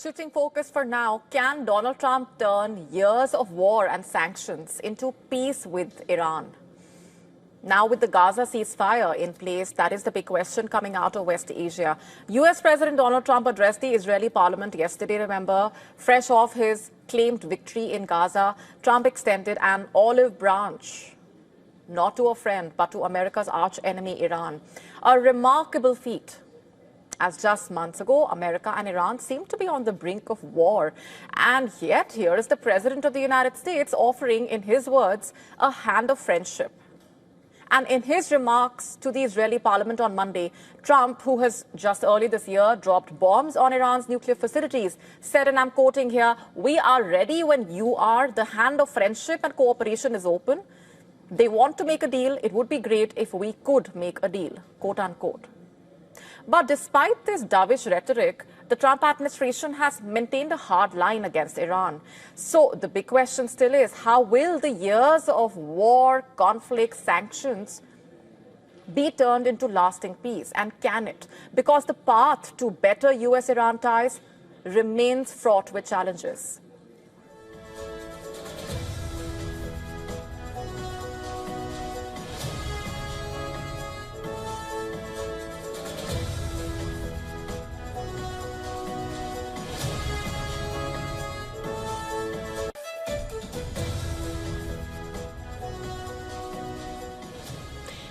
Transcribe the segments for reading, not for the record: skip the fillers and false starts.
Shifting focus for now, can Donald Trump turn years of war and sanctions into peace with Iran? Now with the Gaza ceasefire in place, that is the big question coming out of West Asia. U.S. President Donald Trump addressed the Israeli parliament yesterday, remember, fresh off his claimed victory in Gaza. Trump extended an olive branch, not to a friend, but to America's arch-enemy Iran. A remarkable feat, as just months ago, America and Iran seemed to be on the brink of war. And yet, here is the President of the United States offering, in his words, a hand of friendship. And in his remarks to the Israeli parliament on Monday, Trump, who has just early this year dropped bombs on Iran's nuclear facilities, said, and I'm quoting here, "We are ready when you are. The hand of friendship and cooperation is open. They want to make a deal. It would be great if we could make a deal," quote unquote. But despite this dovish rhetoric, the Trump administration has maintained a hard line against Iran. So the big question still is, how will the years of war, conflict, sanctions be turned into lasting peace? And can it? Because the path to better US-Iran ties remains fraught with challenges.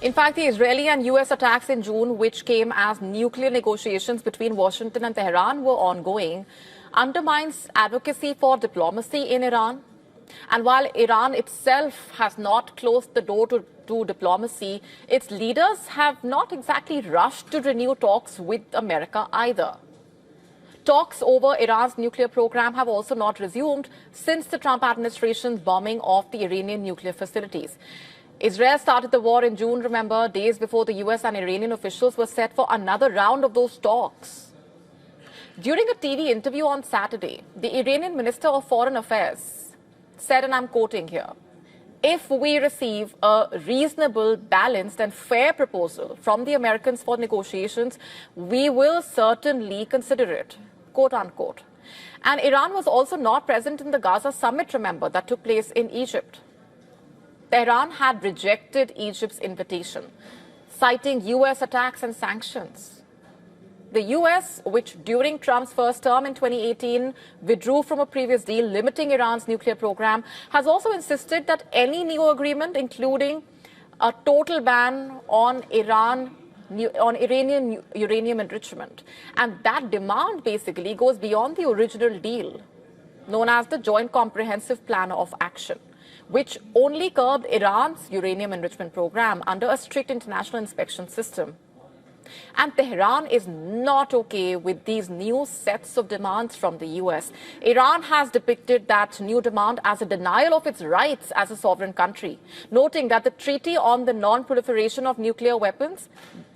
In fact, the Israeli and U.S. attacks in June, which came as nuclear negotiations between Washington and Tehran were ongoing, undermines advocacy for diplomacy in Iran. And while Iran itself has not closed the door to diplomacy, its leaders have not exactly rushed to renew talks with America either. Talks over Iran's nuclear program have also not resumed since the Trump administration's bombing of the Iranian nuclear facilities. Israel started the war in June, remember, days before the US and Iranian officials were set for another round of those talks. During a TV interview on Saturday, the Iranian Minister of Foreign Affairs said, and I'm quoting here, "If we receive a reasonable, balanced and fair proposal from the Americans for negotiations, we will certainly consider it," quote unquote. And Iran was also not present in the Gaza summit, remember, that took place in Egypt. Tehran had rejected Egypt's invitation, citing U.S. attacks and sanctions. The U.S., which during Trump's first term in 2018 withdrew from a previous deal limiting Iran's nuclear program, has also insisted that any new agreement, including a total ban on Iranian uranium enrichment, and that demand basically goes beyond the original deal, known as the Joint Comprehensive Plan of Action, which only curbed Iran's uranium enrichment program under a strict international inspection system. And Tehran is not okay with these new sets of demands from the US. Iran has depicted that new demand as a denial of its rights as a sovereign country, noting that the Treaty on the Non-Proliferation of Nuclear Weapons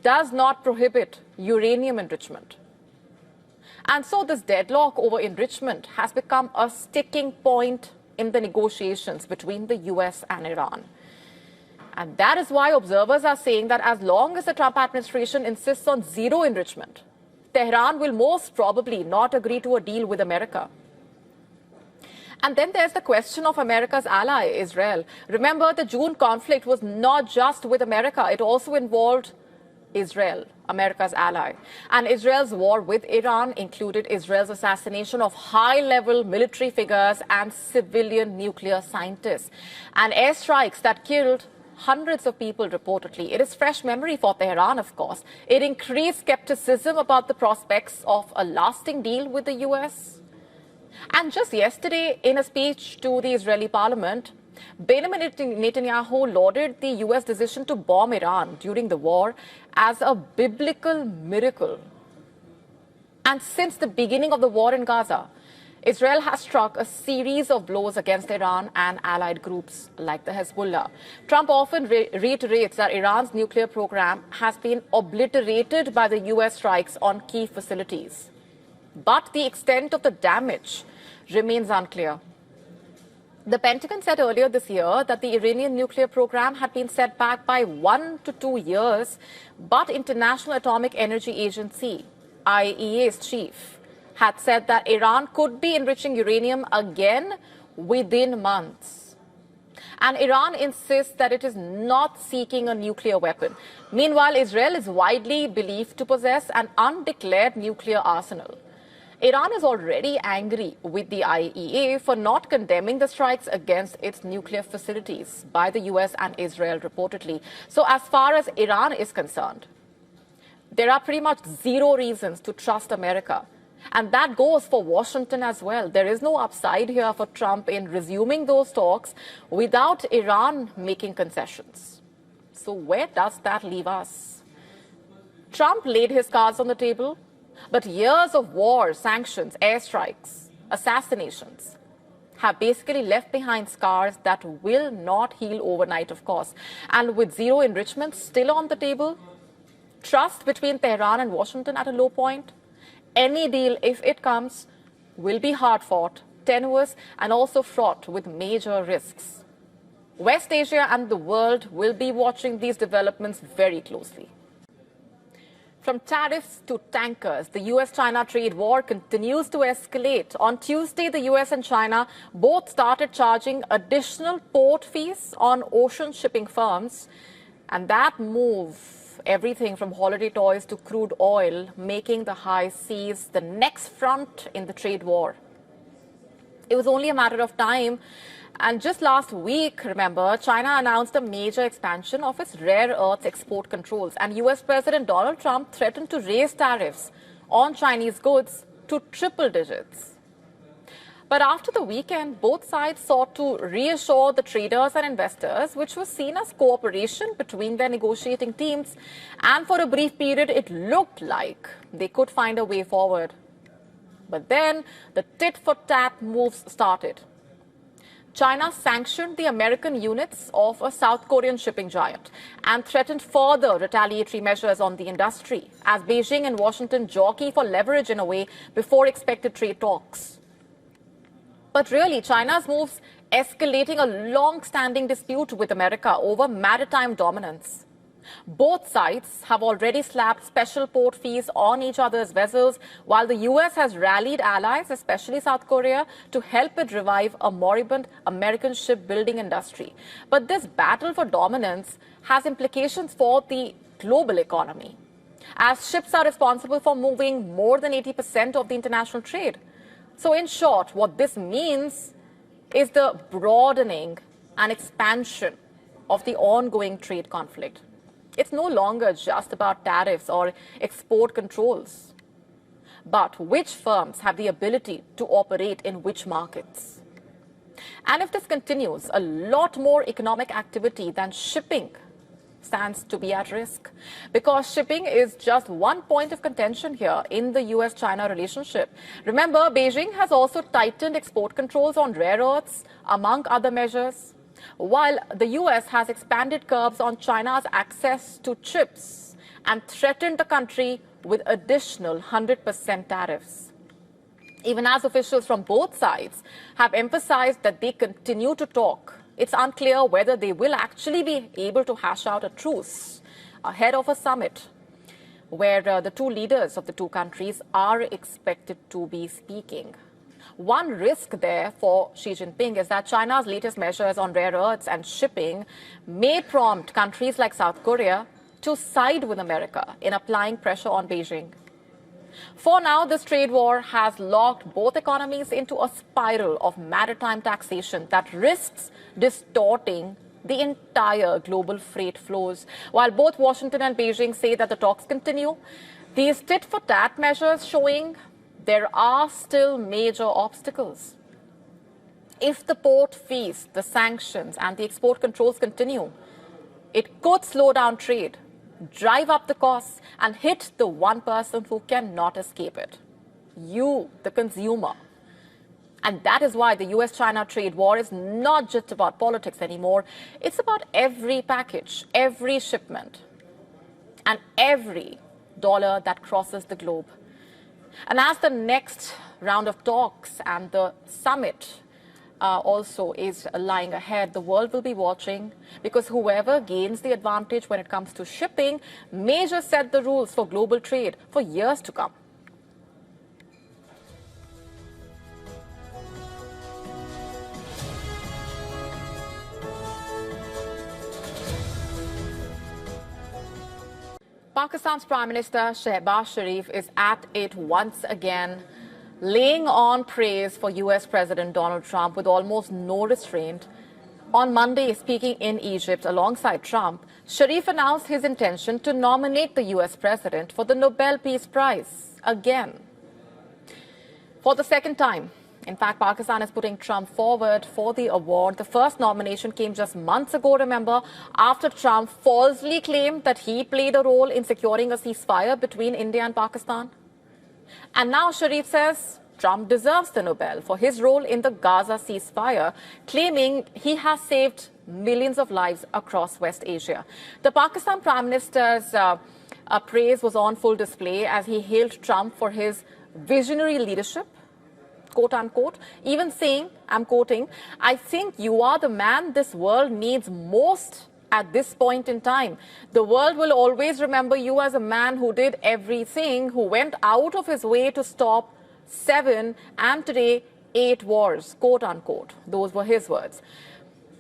does not prohibit uranium enrichment. And so this deadlock over enrichment has become a sticking point in the negotiations between the US and Iran. And that is why observers are saying that as long as the Trump administration insists on zero enrichment, Tehran will most probably not agree to a deal with America. And then there's the question of America's ally, Israel. Remember, the June conflict was not just with America. It also involved Israel, America's ally. And Israel's war with Iran included Israel's assassination of high-level military figures and civilian nuclear scientists, and airstrikes that killed hundreds of people reportedly. It is fresh memory for Tehran, of course. It increased skepticism about the prospects of a lasting deal with the US. And just yesterday, in a speech to the Israeli parliament, Benjamin Netanyahu lauded the US decision to bomb Iran during the war as a biblical miracle. And since the beginning of the war in Gaza, Israel has struck a series of blows against Iran and allied groups like the Hezbollah. Trump often reiterates that Iran's nuclear program has been obliterated by the US strikes on key facilities. But the extent of the damage remains unclear. The Pentagon said earlier this year that the Iranian nuclear program had been set back by 1 to 2 years, but International Atomic Energy Agency, IAEA's chief, had said that Iran could be enriching uranium again within months. And Iran insists that it is not seeking a nuclear weapon. Meanwhile, Israel is widely believed to possess an undeclared nuclear arsenal. Iran is already angry with the IAEA for not condemning the strikes against its nuclear facilities by the US and Israel reportedly. So as far as Iran is concerned, there are pretty much zero reasons to trust America. And that goes for Washington as well. There is no upside here for Trump in resuming those talks without Iran making concessions. So where does that leave us? Trump laid his cards on the table, but years of war, sanctions, airstrikes, assassinations have basically left behind scars that will not heal overnight, of course. And with zero enrichment still on the table, trust between Tehran and Washington at a low point, any deal, if it comes, will be hard-fought, tenuous, and also fraught with major risks. West Asia and the world will be watching these developments very closely. From tariffs to tankers, the US-China trade war continues to escalate. On Tuesday, the US and China both started charging additional port fees on ocean shipping firms. And that move, everything from holiday toys to crude oil, making the high seas the next front in the trade war. It was only a matter of time. And just last week, remember, China announced a major expansion of its rare earths export controls. And US President Donald Trump threatened to raise tariffs on Chinese goods to triple digits. But after the weekend, both sides sought to reassure the traders and investors, which was seen as cooperation between their negotiating teams. And for a brief period, it looked like they could find a way forward. But then the tit-for-tat moves started. China sanctioned the American units of a South Korean shipping giant and threatened further retaliatory measures on the industry as Beijing and Washington jockey for leverage in a way before expected trade talks. But really, China's moves escalating a long-standing dispute with America over maritime dominance. Both sides have already slapped special port fees on each other's vessels, while the US has rallied allies, especially South Korea, to help it revive a moribund American shipbuilding industry. But this battle for dominance has implications for the global economy, as ships are responsible for moving more than 80% of the international trade. So in short, what this means is the broadening and expansion of the ongoing trade conflict. It's no longer just about tariffs or export controls, but which firms have the ability to operate in which markets. And if this continues, a lot more economic activity than shipping stands to be at risk, because shipping is just one point of contention here in the US-China relationship. Remember, Beijing has also tightened export controls on rare earths, among other measures, while the US has expanded curbs on China's access to chips and threatened the country with additional 100% tariffs. Even as officials from both sides have emphasized that they continue to talk, it's unclear whether they will actually be able to hash out a truce ahead of a summit where the two leaders of the two countries are expected to be speaking. One risk there for Xi Jinping is that China's latest measures on rare earths and shipping may prompt countries like South Korea to side with America in applying pressure on Beijing. For now, this trade war has locked both economies into a spiral of maritime taxation that risks distorting the entire global freight flows. While both Washington and Beijing say that the talks continue, these tit-for-tat measures showing there are still major obstacles. If the port fees, the sanctions, and the export controls continue, it could slow down trade, drive up the costs, and hit the one person who cannot escape it: you, the consumer. And that is why the US-China trade war is not just about politics anymore. It's about every package, every shipment, and every dollar that crosses the globe. And as the next round of talks and the summit also is lying ahead, the world will be watching, because whoever gains the advantage when it comes to shipping may just set the rules for global trade for years to come. Pakistan's Prime Minister Shehbaz Sharif is at it once again, laying on praise for US President Donald Trump with almost no restraint. On Monday, speaking in Egypt alongside Trump, Sharif announced his intention to nominate the US president for the Nobel Peace Prize again. For the second time. In fact, Pakistan is putting Trump forward for the award. The first nomination came just months ago, remember, after Trump falsely claimed that he played a role in securing a ceasefire between India and Pakistan. And now Sharif says Trump deserves the Nobel for his role in the Gaza ceasefire, claiming he has saved millions of lives across West Asia. The Pakistan Prime Minister's praise was on full display as he hailed Trump for his visionary leadership, quote unquote, even saying, I'm quoting, "I think you are the man this world needs most at this point in time. The world will always remember you as a man who did everything, who went out of his way to stop 7 and today 8 wars," quote unquote. Those were his words.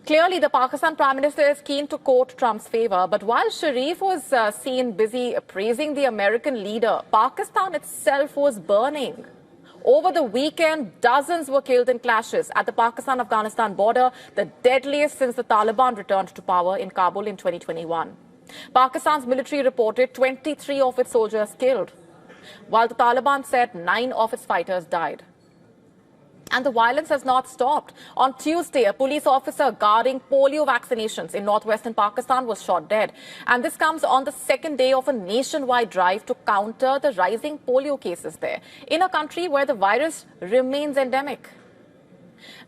Clearly, the Pakistan Prime Minister is keen to court Trump's favor, but while Sharif was seen busy praising the American leader, Pakistan itself was burning. Over the weekend, dozens were killed in clashes at the Pakistan-Afghanistan border, the deadliest since the Taliban returned to power in Kabul in 2021. Pakistan's military reported 23 of its soldiers killed, while the Taliban said 9 of its fighters died. And the violence has not stopped. On Tuesday, a police officer guarding polio vaccinations in northwestern Pakistan was shot dead. And this comes on the second day of a nationwide drive to counter the rising polio cases there, in a country where the virus remains endemic.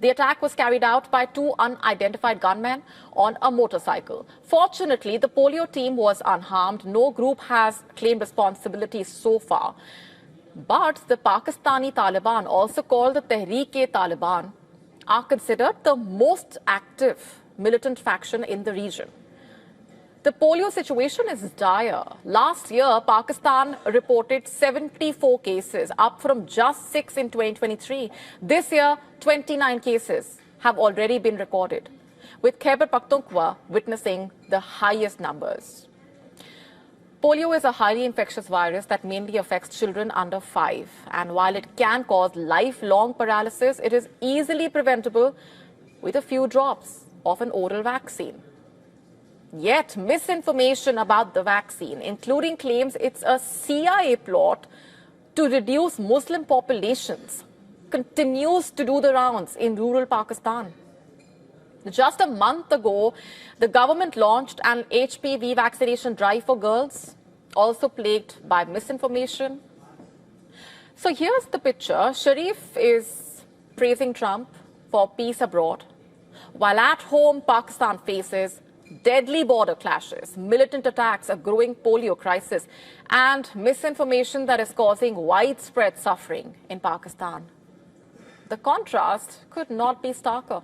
The attack was carried out by 2 unidentified gunmen on a motorcycle. Fortunately, the polio team was unharmed. No group has claimed responsibility so far. But the Pakistani Taliban, also called the Tehreek-e-Taliban, are considered the most active militant faction in the region. The polio situation is dire. Last year, Pakistan reported 74 cases, up from just 6 in 2023. This year, 29 cases have already been recorded, with Khyber Pakhtunkhwa witnessing the highest numbers. Polio is a highly infectious virus that mainly affects children under 5. And while it can cause lifelong paralysis, it is easily preventable with a few drops of an oral vaccine. Yet, misinformation about the vaccine, including claims it's a CIA plot to reduce Muslim populations, continues to do the rounds in rural Pakistan. Just a month ago, the government launched an HPV vaccination drive for girls, also plagued by misinformation. So here's the picture. Sharif is praising Trump for peace abroad, while at home, Pakistan faces deadly border clashes, militant attacks, a growing polio crisis, and misinformation that is causing widespread suffering in Pakistan. The contrast could not be starker.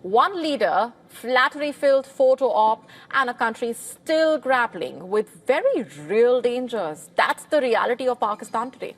One leader, flattery-filled photo op, and a country still grappling with very real dangers. That's the reality of Pakistan today.